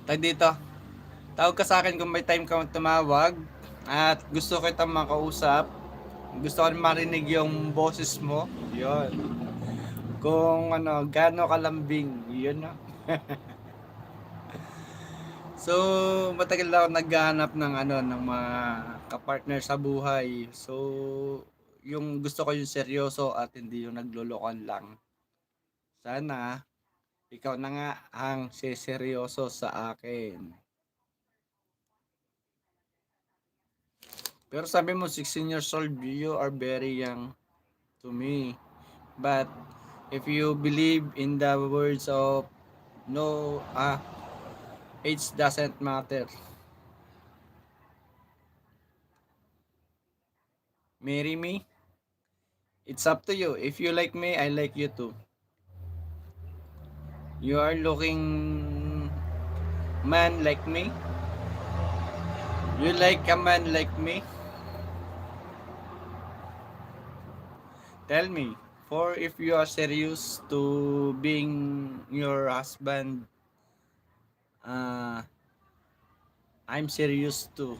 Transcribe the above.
Tag dito, tawag ka sa akin kung may time ka tumawag at gusto kitang makausap. Gusto ko marinig yung boses mo. Yun. Kung ano, gaano kalambing. Yun no. So, matagal na ako naghahanap ng ano, ng mga kapartner sa buhay. So, yung gusto ko yung seryoso at hindi yung naglolokohan lang. Sana, ikaw na nga ang seseryoso sa akin. Pero sabi mo, 16 years old, you are very young to me. But, if you believe in the words of no, age doesn't matter. Marry me? It's up to you. If you like me, I like you too. You are looking man like me? You like a man like me? Tell me. For if you are serious to being your husband, uh, I'm serious too.